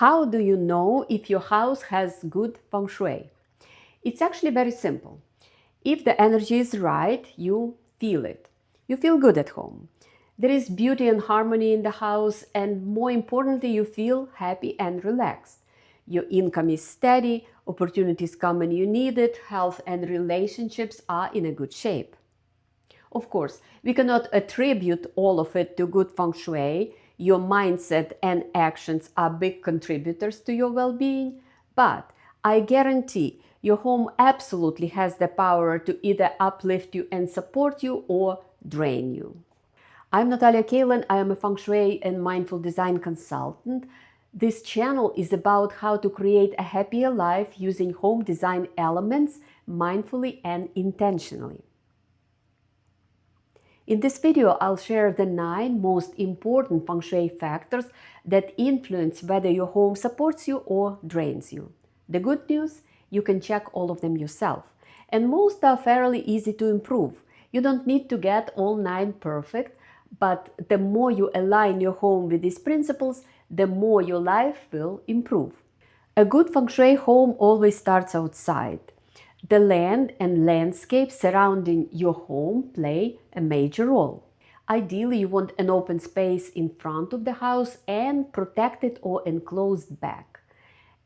How do you know if your house has good feng shui? It's actually very simple. If the energy is right, you feel it. You feel good at home. There is beauty and harmony in the house, and more importantly, you feel happy and relaxed. Your income is steady, opportunities come when you need it, health and relationships are in a good shape. Of course, we cannot attribute all of it to good feng shui. Your mindset and actions are big contributors to your well-being, but I guarantee your home absolutely has the power to either uplift you and support you or drain you. I'm Natalia Kalen. I am a feng shui and mindful design consultant. This channel is about how to create a happier life using home design elements mindfully and intentionally. In this video, I'll share the 9 most important feng shui factors that influence whether your home supports you or drains you. The good news, you can check all of them yourself. And most are fairly easy to improve. You don't need to get all 9 perfect, but the more you align your home with these principles, the more your life will improve. A good feng shui home always starts outside. The land and landscape surrounding your home play a major role. Ideally, you want an open space in front of the house and protected or enclosed back.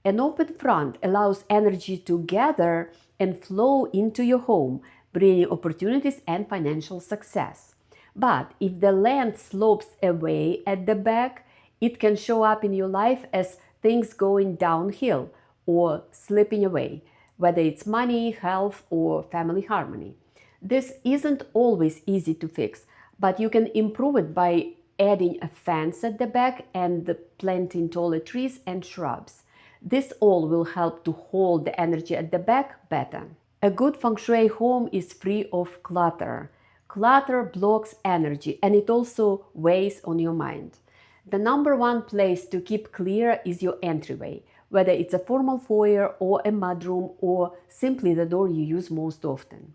An open front allows energy to gather and flow into your home, bringing opportunities and financial success. But if the land slopes away at the back, it can show up in your life as things going downhill or slipping away, whether it's money, health, or family harmony. This isn't always easy to fix, but you can improve it by adding a fence at the back and planting taller trees and shrubs. This all will help to hold the energy at the back better. A good feng shui home is free of clutter. Clutter blocks energy and it also weighs on your mind. The number one place to keep clear is your entryway, whether it's a formal foyer or a mudroom or simply the door you use most often.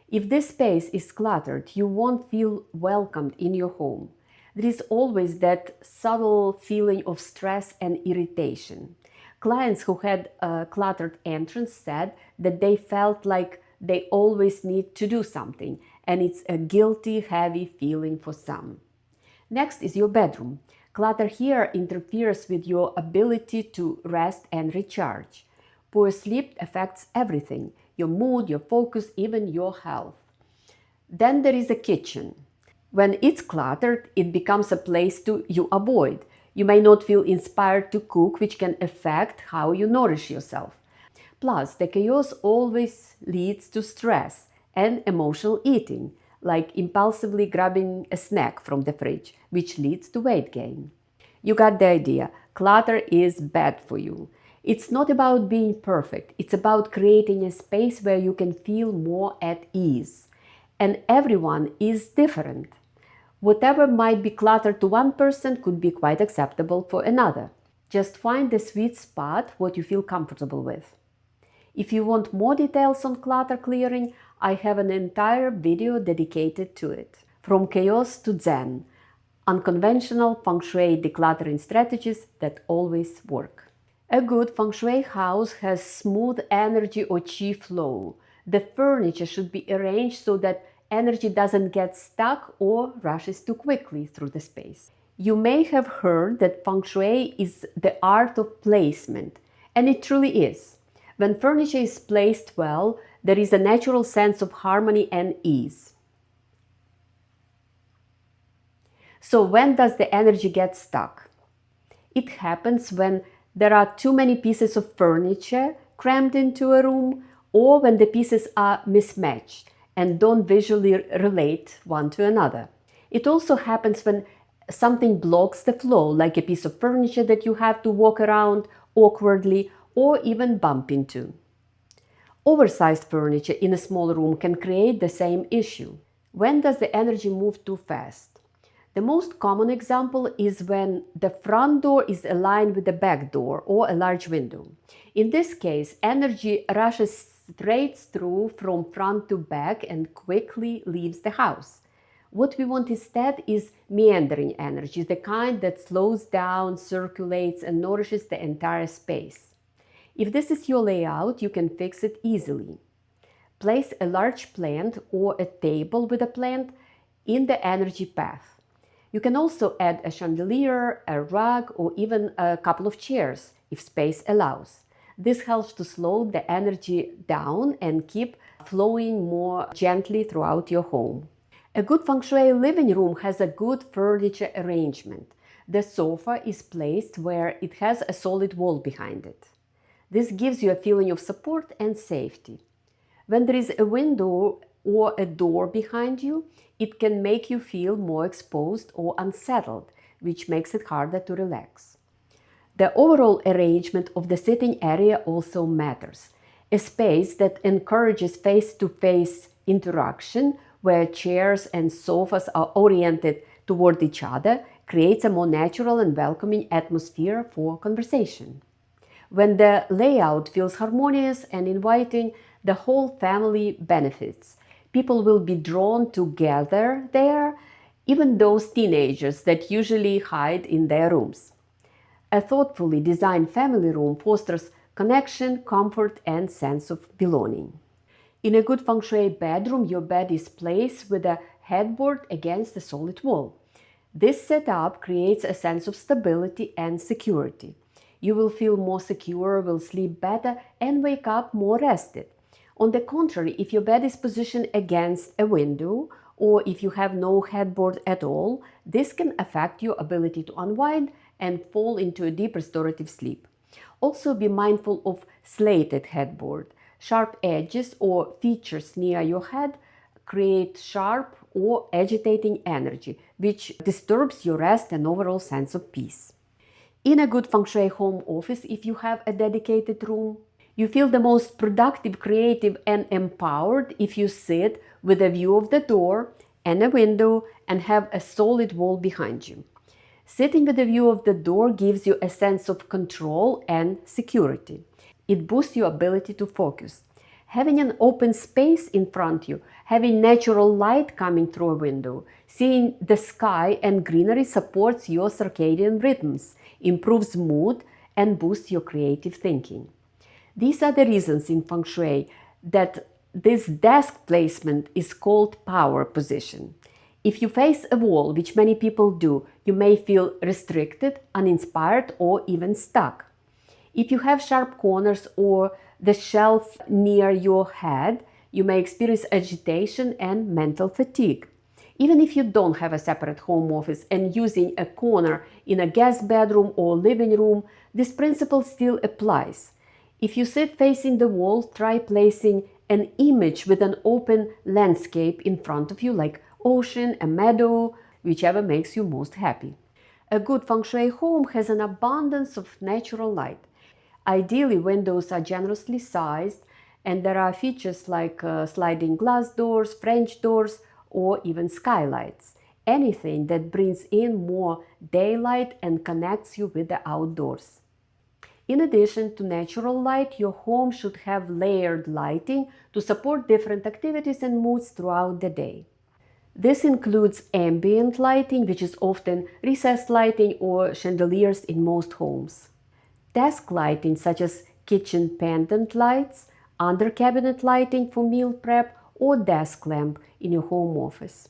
If this space is cluttered, you won't feel welcomed in your home. There is always that subtle feeling of stress and irritation. Clients who had a cluttered entrance said that they felt like they always need to do something, and it's a guilty, heavy feeling for some. Next is your bedroom. Clutter here interferes with your ability to rest and recharge. Poor sleep affects everything: your mood, your focus, even your health. Then there is a kitchen. When it's cluttered, it becomes a place you avoid. You may not feel inspired to cook, which can affect how you nourish yourself. Plus, the chaos always leads to stress and emotional eating, like impulsively grabbing a snack from the fridge, which leads to weight gain. You got the idea. Clutter is bad for you. It's not about being perfect. It's about creating a space where you can feel more at ease. And everyone is different. Whatever might be cluttered to one person could be quite acceptable for another. Just find the sweet spot, what you feel comfortable with. If you want more details on clutter clearing, I have an entire video dedicated to it. From chaos to zen, unconventional feng shui decluttering strategies that always work. A good feng shui house has smooth energy or qi flow. The furniture should be arranged so that energy doesn't get stuck or rushes too quickly through the space. You may have heard that feng shui is the art of placement, and it truly is. When furniture is placed well, there is a natural sense of harmony and ease. So when does the energy get stuck? It happens when there are too many pieces of furniture crammed into a room, or when the pieces are mismatched and don't visually relate one to another. It also happens when something blocks the flow, like a piece of furniture that you have to walk around awkwardly or even bump into. Oversized furniture in a small room can create the same issue. When does the energy move too fast? The most common example is when the front door is aligned with the back door or a large window. In this case, energy rushes straight through from front to back and quickly leaves the house. What we want instead is meandering energy, the kind that slows down, circulates, and nourishes the entire space. If this is your layout, you can fix it easily. Place a large plant or a table with a plant in the energy path. You can also add a chandelier, a rug, or even a couple of chairs if space allows. This helps to slow the energy down and keep flowing more gently throughout your home. A good Feng Shui living room has a good furniture arrangement. The sofa is placed where it has a solid wall behind it. This gives you a feeling of support and safety. When there is a window or a door behind you, it can make you feel more exposed or unsettled, which makes it harder to relax. The overall arrangement of the sitting area also matters. A space that encourages face-to-face interaction, where chairs and sofas are oriented toward each other, creates a more natural and welcoming atmosphere for conversation. When the layout feels harmonious and inviting, the whole family benefits. People will be drawn together there, even those teenagers that usually hide in their rooms. A thoughtfully designed family room fosters connection, comfort, and sense of belonging. In a good Feng Shui bedroom, your bed is placed with a headboard against a solid wall. This setup creates a sense of stability and security. You will feel more secure, will sleep better, and wake up more rested. On the contrary, if your bed is positioned against a window, or if you have no headboard at all, this can affect your ability to unwind and fall into a deep restorative sleep. Also, be mindful of slated headboard. Sharp edges or features near your head create sharp or agitating energy, which disturbs your rest and overall sense of peace. In a good Feng Shui home office, if you have a dedicated room, you feel the most productive, creative, and empowered if you sit with a view of the door and a window and have a solid wall behind you. Sitting with a view of the door gives you a sense of control and security. It boosts your ability to focus. Having an open space in front of you, having natural light coming through a window, seeing the sky and greenery supports your circadian rhythms, improves mood, and boosts your creative thinking. These are the reasons in Feng Shui that this desk placement is called power position. If you face a wall, which many people do, you may feel restricted, uninspired, or even stuck. If you have sharp corners or the shelf near your head, you may experience agitation and mental fatigue. Even if you don't have a separate home office and using a corner in a guest bedroom or living room, this principle still applies. If you sit facing the wall, try placing an image with an open landscape in front of you, like ocean, a meadow, whichever makes you most happy. A good Feng Shui home has an abundance of natural light. Ideally, windows are generously sized, and there are features like sliding glass doors, French doors, or even skylights. Anything that brings in more daylight and connects you with the outdoors. In addition to natural light, your home should have layered lighting to support different activities and moods throughout the day. This includes ambient lighting, which is often recessed lighting or chandeliers in most homes. Desk lighting, such as kitchen pendant lights, under cabinet lighting for meal prep, or desk lamp in your home office.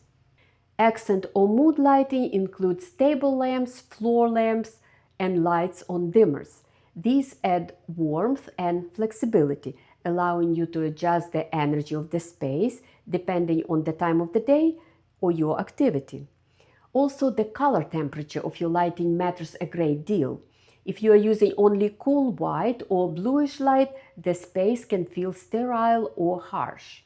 Accent or mood lighting includes table lamps, floor lamps, and lights on dimmers. These add warmth and flexibility, allowing you to adjust the energy of the space depending on the time of the day or your activity. Also, the color temperature of your lighting matters a great deal. If you are using only cool white or bluish light, the space can feel sterile or harsh.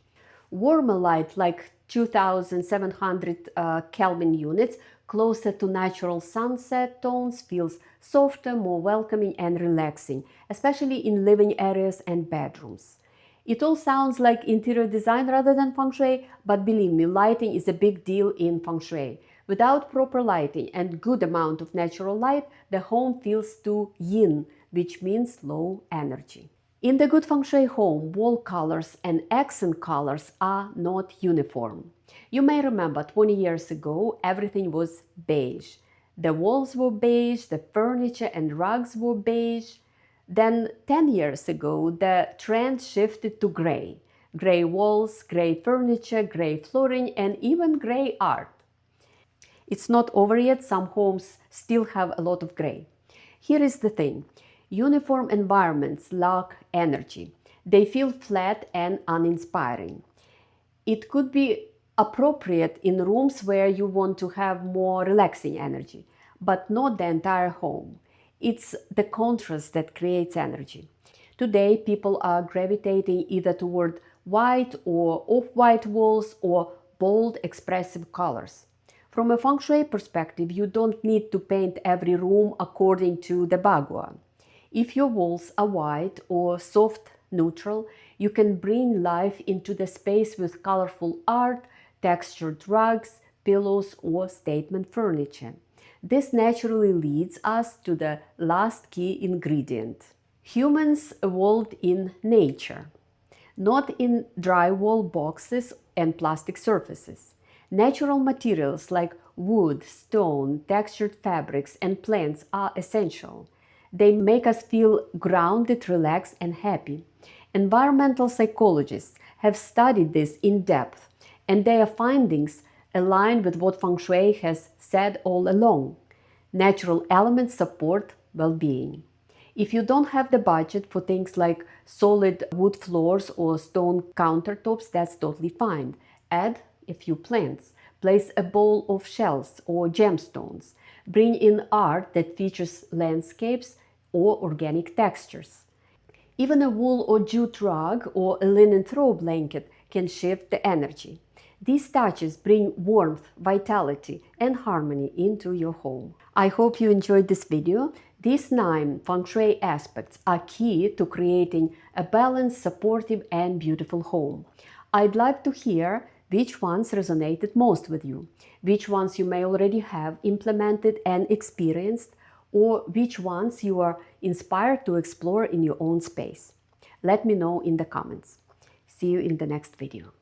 Warmer light, like 2700 Kelvin units, closer to natural sunset tones, feels softer, more welcoming and relaxing, especially in living areas and bedrooms. It all sounds like interior design rather than Feng Shui, but believe me, lighting is a big deal in Feng Shui. Without proper lighting and good amount of natural light, the home feels too yin, which means low energy. In the good feng shui home, wall colors and accent colors are not uniform. You may remember 20 years ago, everything was beige. The walls were beige, the furniture and rugs were beige. Then 10 years ago, the trend shifted to gray. Gray walls, gray furniture, gray flooring, and even gray art. It's not over yet, some homes still have a lot of gray. Here is the thing. Uniform environments lack energy. They feel flat and uninspiring. It could be appropriate in rooms where you want to have more relaxing energy, but not the entire home. It's the contrast that creates energy. Today, people are gravitating either toward white or off-white walls or bold, expressive colors. From a feng shui perspective, you don't need to paint every room according to the bagua. If your walls are white or soft neutral, you can bring life into the space with colorful art, textured rugs, pillows, or statement furniture. This naturally leads us to the last key ingredient. Humans evolved in nature, not in drywall boxes and plastic surfaces. Natural materials like wood, stone, textured fabrics, and plants are essential. They make us feel grounded, relaxed, and happy. Environmental psychologists have studied this in depth, and their findings align with what Feng Shui has said all along. Natural elements support well-being. If you don't have the budget for things like solid wood floors or stone countertops, that's totally fine. Add a few plants. Place a bowl of shells or gemstones. Bring in art that features landscapes or organic textures. Even a wool or jute rug or a linen throw blanket can shift the energy. These touches bring warmth, vitality, and harmony into your home. I hope you enjoyed this video. These 9 feng shui aspects are key to creating a balanced, supportive, and beautiful home. I'd like to hear which ones resonated most with you, which ones you may already have implemented and experienced, or which ones you are inspired to explore in your own space. Let me know in the comments. See you in the next video.